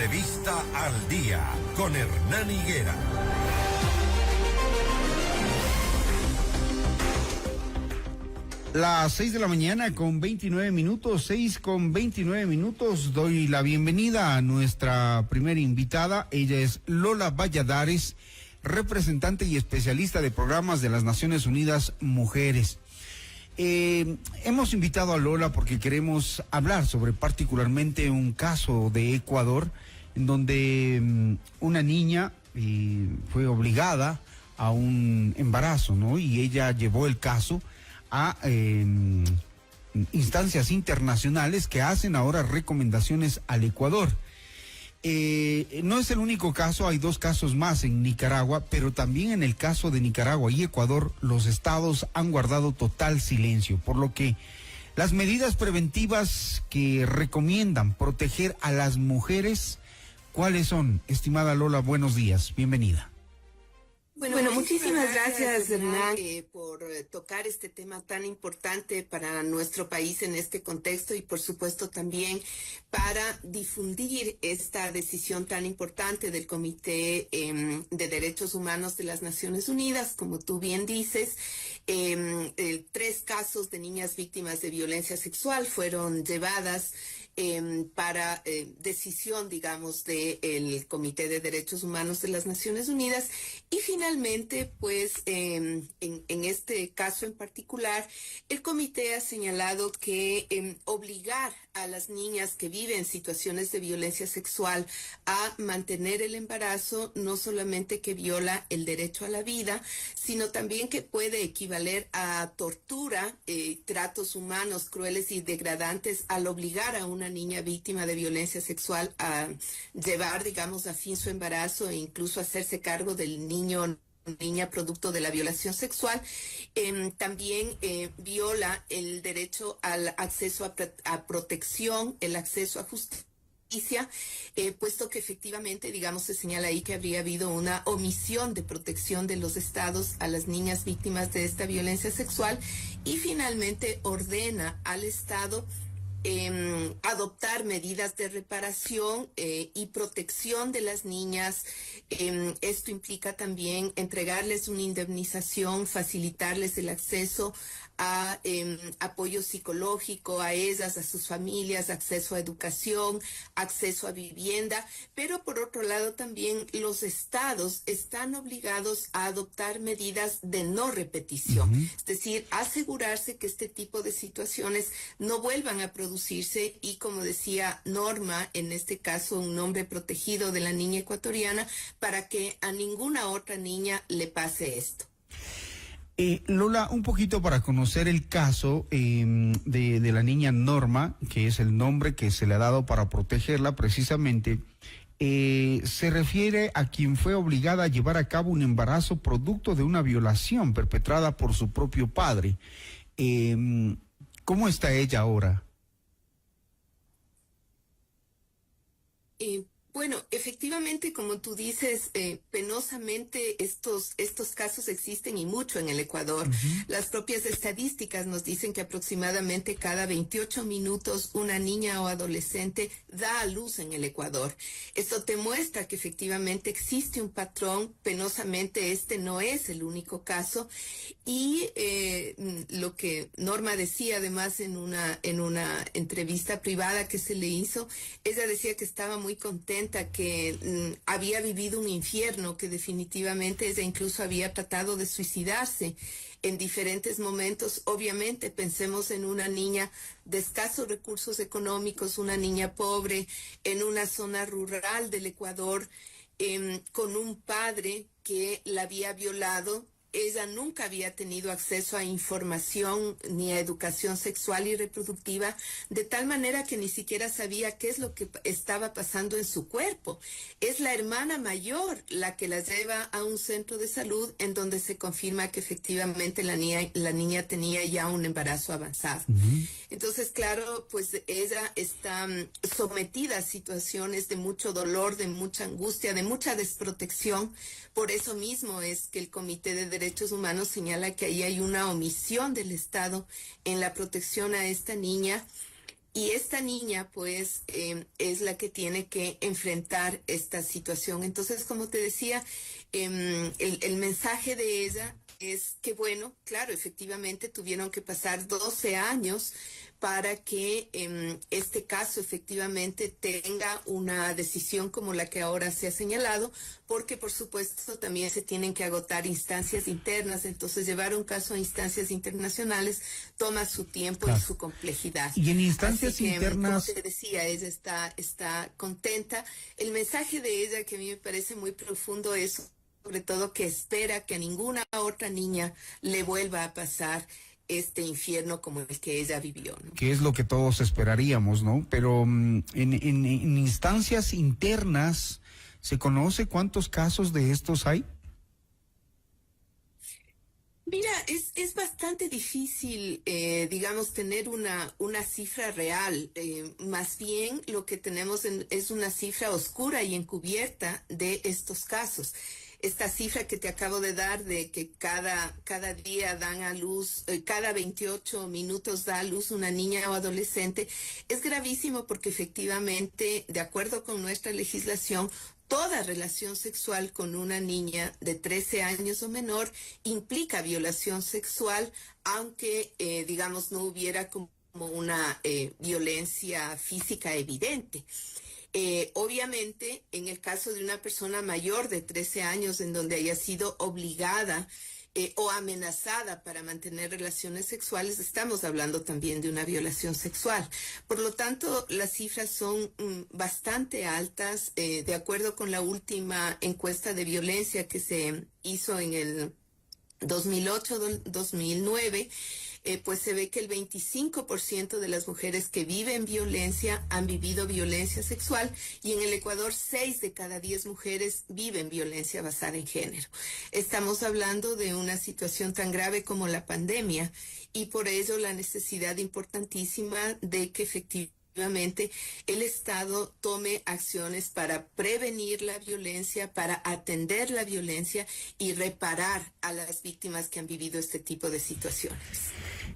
Entrevista al Día con Hernán Higuera. Las 6 de la mañana con 29 minutos, 6 con 29 minutos. Doy la bienvenida a nuestra primera invitada. Ella es Lola Valladares, representante y especialista de programas de las Naciones Unidas Mujeres. Hemos invitado a Lola porque queremos hablar sobre particularmente un caso de Ecuador en donde una niña fue obligada a un embarazo, ¿no? Y ella llevó el caso a instancias internacionales que hacen ahora recomendaciones al Ecuador. No es el único caso, hay dos casos más en Nicaragua, pero también en el caso de Nicaragua y Ecuador, los estados han guardado total silencio, por lo que las medidas preventivas que recomiendan proteger a las mujeres, ¿cuáles son? Estimada Lola, buenos días, bienvenida. Bueno, muchísimas gracias, Hernán, por tocar este tema tan importante para nuestro país en este contexto y, por supuesto, también para difundir esta decisión tan importante del Comité de Derechos Humanos de las Naciones Unidas. Como tú bien dices, 3 casos de niñas víctimas de violencia sexual fueron llevadas para decisión, digamos, del Comité de Derechos Humanos de las Naciones Unidas. Y finalmente, pues, en este caso en particular, el comité ha señalado que obligar a las niñas que viven situaciones de violencia sexual a mantener el embarazo no solamente que viola el derecho a la vida, sino también que puede equivaler a tortura, tratos humanos crueles y degradantes al obligar a una niña víctima de violencia sexual a llevar, digamos, a fin su embarazo e incluso hacerse cargo del niña producto de la violación sexual. También viola el derecho al acceso a protección, el acceso a justicia, puesto que efectivamente, digamos, se señala ahí que habría habido una omisión de protección de los estados a las niñas víctimas de esta violencia sexual, y finalmente ordena al Estado adoptar medidas de reparación y protección de las niñas. Esto implica también entregarles una indemnización, facilitarles el acceso a apoyo psicológico a ellas, a sus familias, acceso a educación, acceso a vivienda, pero por otro lado también los estados están obligados a adoptar medidas de no repetición, es decir, asegurarse que este tipo de situaciones no vuelvan a producirse y, como decía Norma, en este caso un nombre protegido de la niña ecuatoriana, para que a ninguna otra niña le pase esto. Lola, un poquito para conocer el caso de la niña Norma, que es el nombre que se le ha dado para protegerla precisamente, se refiere a quien fue obligada a llevar a cabo un embarazo producto de una violación perpetrada por su propio padre. ¿Cómo está ella ahora? Bueno, efectivamente, como tú dices, penosamente estos casos existen y mucho en el Ecuador. Las propias estadísticas nos dicen que aproximadamente cada 28 minutos una niña o adolescente da a luz en el Ecuador. Esto te muestra que efectivamente existe un patrón. Penosamente este no es el único caso. Y lo que Norma decía además en una entrevista privada que se le hizo, ella decía que estaba muy contenta, que había vivido un infierno, que definitivamente ella incluso había tratado de suicidarse en diferentes momentos. Obviamente pensemos en una niña de escasos recursos económicos, una niña pobre en una zona rural del Ecuador, con un padre que la había violado. Ella nunca había tenido acceso a información ni a educación sexual y reproductiva, de tal manera que ni siquiera sabía qué es lo que estaba pasando en su cuerpo. Es la hermana mayor la que la lleva a un centro de salud en donde se confirma que efectivamente la niña tenía ya un embarazo avanzado. Entonces, claro, pues ella está sometida a situaciones de mucho dolor, de mucha angustia, de mucha desprotección. Por eso mismo es que el Comité de Derechos Humanos señala que ahí hay una omisión del Estado en la protección a esta niña. Y esta niña, pues, es la que tiene que enfrentar esta situación. Entonces, como te decía, el mensaje de ella es que, bueno, claro, efectivamente tuvieron que pasar 12 años para que este caso efectivamente tenga una decisión como la que ahora se ha señalado, porque por supuesto también se tienen que agotar instancias internas, entonces llevar un caso a instancias internacionales toma su tiempo y su complejidad. Y en instancias Así que, internas, como te decía, ella está contenta. El mensaje de ella que a mí me parece muy profundo es sobre todo que espera que a ninguna otra niña le vuelva a pasar este infierno como el que ella vivió, ¿no? que es lo que todos esperaríamos, ¿no? Pero en instancias internas, ¿se conoce cuántos casos de estos hay? Mira, es bastante difícil, digamos, tener una cifra real. Más bien lo que tenemos es una cifra oscura y encubierta de estos casos. Esta cifra que te acabo de dar de que cada día dan a luz, cada 28 minutos da a luz una niña o adolescente, es gravísimo porque efectivamente, de acuerdo con nuestra legislación, toda relación sexual con una niña de 13 años o menor implica violación sexual, aunque, digamos, no hubiera como una violencia física evidente. Obviamente, en el caso de una persona mayor de 13 años en donde haya sido obligada o amenazada para mantener relaciones sexuales, estamos hablando también de una violación sexual. Por lo tanto, las cifras son bastante altas. De acuerdo con la última encuesta de violencia que se hizo en el 2008-2009, pues se ve que el 25% de las mujeres que viven violencia han vivido violencia sexual, y en el Ecuador 6 de cada 10 mujeres viven violencia basada en género. Estamos hablando de una situación tan grave como la pandemia, y por ello la necesidad importantísima de que efectivamente el Estado tome acciones para prevenir la violencia, para atender la violencia y reparar a las víctimas que han vivido este tipo de situaciones.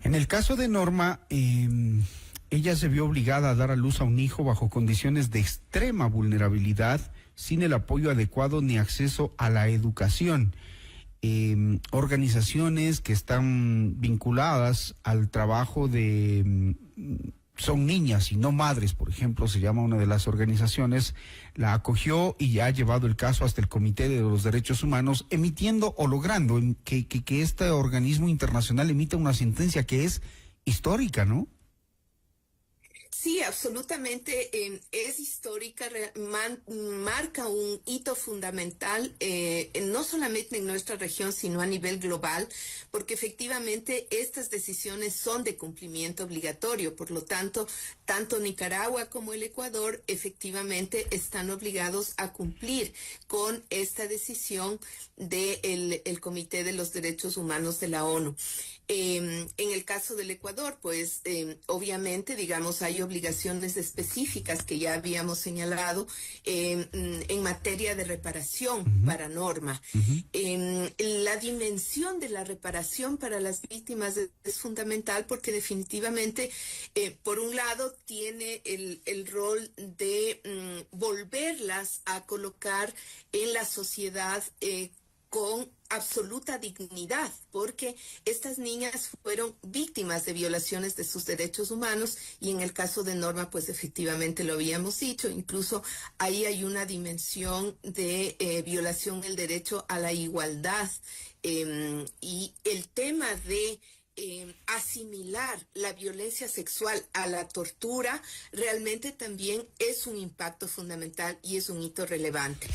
En el caso de Norma, ella se vio obligada a dar a luz a un hijo bajo condiciones de extrema vulnerabilidad, sin el apoyo adecuado ni acceso a la educación. Organizaciones que están vinculadas al trabajo de Son Niñas y No Madres, por ejemplo, se llama una de las organizaciones, la acogió y ya ha llevado el caso hasta el Comité de los Derechos Humanos, emitiendo o logrando que este organismo internacional emita una sentencia que es histórica, ¿no? Sí, absolutamente, es histórica, marca un hito fundamental, no solamente en nuestra región, sino a nivel global, porque efectivamente estas decisiones son de cumplimiento obligatorio. Por lo tanto, tanto Nicaragua como el Ecuador efectivamente están obligados a cumplir con esta decisión del Comité de los Derechos Humanos de la ONU. En el caso del Ecuador, pues obviamente, digamos, hay obligaciones específicas que ya habíamos señalado en materia de reparación para Norma. La dimensión de la reparación para las víctimas es fundamental porque definitivamente, por un lado, tiene el rol de volverlas a colocar en la sociedad con absoluta dignidad, porque estas niñas fueron víctimas de violaciones de sus derechos humanos, y en el caso de Norma, pues efectivamente lo habíamos dicho, incluso ahí hay una dimensión de violación del derecho a la igualdad, y el tema de asimilar la violencia sexual a la tortura realmente también es un impacto fundamental y es un hito relevante.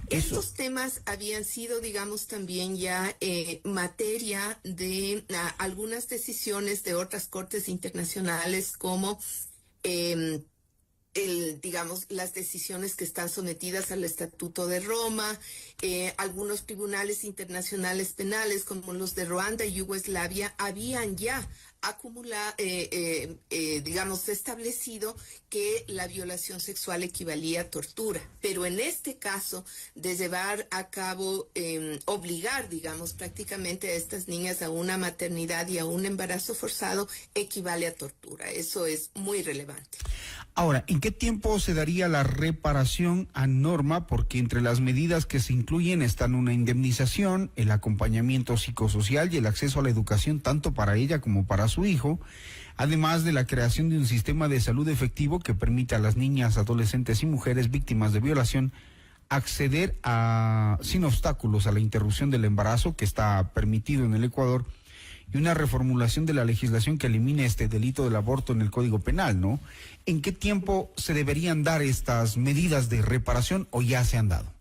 Estos temas habían sido, digamos, también ya materia de algunas decisiones de otras cortes internacionales, como digamos, las decisiones que están sometidas al Estatuto de Roma, algunos tribunales internacionales penales como los de Ruanda y Yugoslavia habían ya digamos, establecido que la violación sexual equivalía a tortura. Pero en este caso, de llevar a cabo, obligar, digamos, prácticamente a estas niñas a una maternidad y a un embarazo forzado, equivale a tortura. Eso es muy relevante. Ahora, ¿en qué tiempo se daría la reparación a Norma? Porque entre las medidas que se incluyen están una indemnización, el acompañamiento psicosocial y el acceso a la educación tanto para ella como para su hijo, además de la creación de un sistema de salud efectivo que permita a las niñas, adolescentes y mujeres víctimas de violación acceder sin obstáculos a la interrupción del embarazo que está permitido en el Ecuador, y una reformulación de la legislación que elimine este delito del aborto en el Código Penal, ¿no? ¿En qué tiempo se deberían dar estas medidas de reparación o ya se han dado?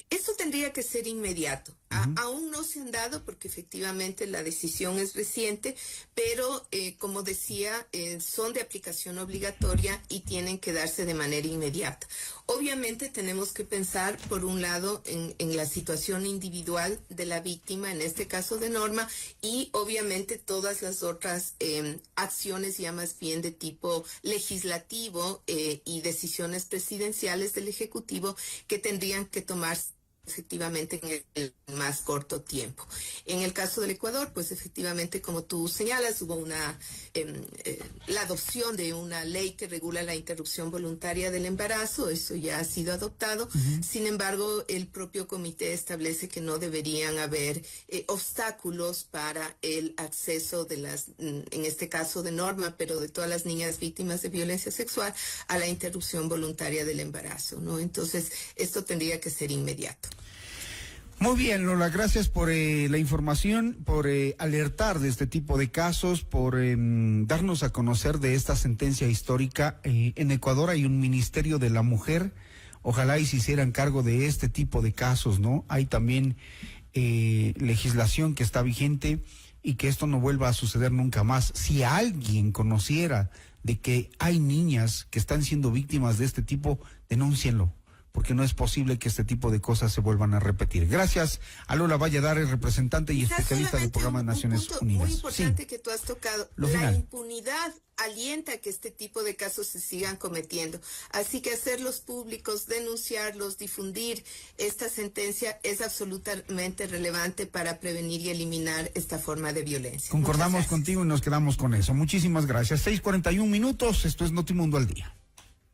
Esto tendría que ser inmediato. Aún no se han dado porque efectivamente la decisión es reciente, pero como decía, son de aplicación obligatoria y tienen que darse de manera inmediata. Obviamente tenemos que pensar, por un lado, en la situación individual de la víctima, en este caso de Norma, y obviamente todas las otras acciones ya más bien de tipo legislativo y decisiones presidenciales del Ejecutivo que tendrían que tomarse efectivamente en el más corto tiempo. En el caso del Ecuador, pues efectivamente, como tú señalas, hubo la adopción de una ley que regula la interrupción voluntaria del embarazo. Eso ya ha sido adoptado. Sin embargo, el propio comité establece que no deberían haber obstáculos para el acceso de en este caso de Norma, pero de todas las niñas víctimas de violencia sexual, a la interrupción voluntaria del embarazo, ¿no? Entonces, esto tendría que ser inmediato. Muy bien, Lola, gracias por la información, por alertar de este tipo de casos, por darnos a conocer de esta sentencia histórica. En Ecuador hay un Ministerio de la Mujer, ojalá y se hicieran cargo de este tipo de casos, ¿no? Hay también legislación que está vigente y que esto no vuelva a suceder nunca más. Si alguien conociera de que hay niñas que están siendo víctimas de este tipo, denúncienlo, porque no es posible que este tipo de cosas se vuelvan a repetir. Gracias a Lola Valladares, representante y especialista del Programa de Naciones Unidas. Muy importante que tú has tocado. La impunidad alienta a que este tipo de casos se sigan cometiendo. Así que hacerlos públicos, denunciarlos, difundir esta sentencia es absolutamente relevante para prevenir y eliminar esta forma de violencia. Concordamos contigo y nos quedamos con eso. Muchísimas gracias. 6:41 minutos. Esto es Notimundo al Día.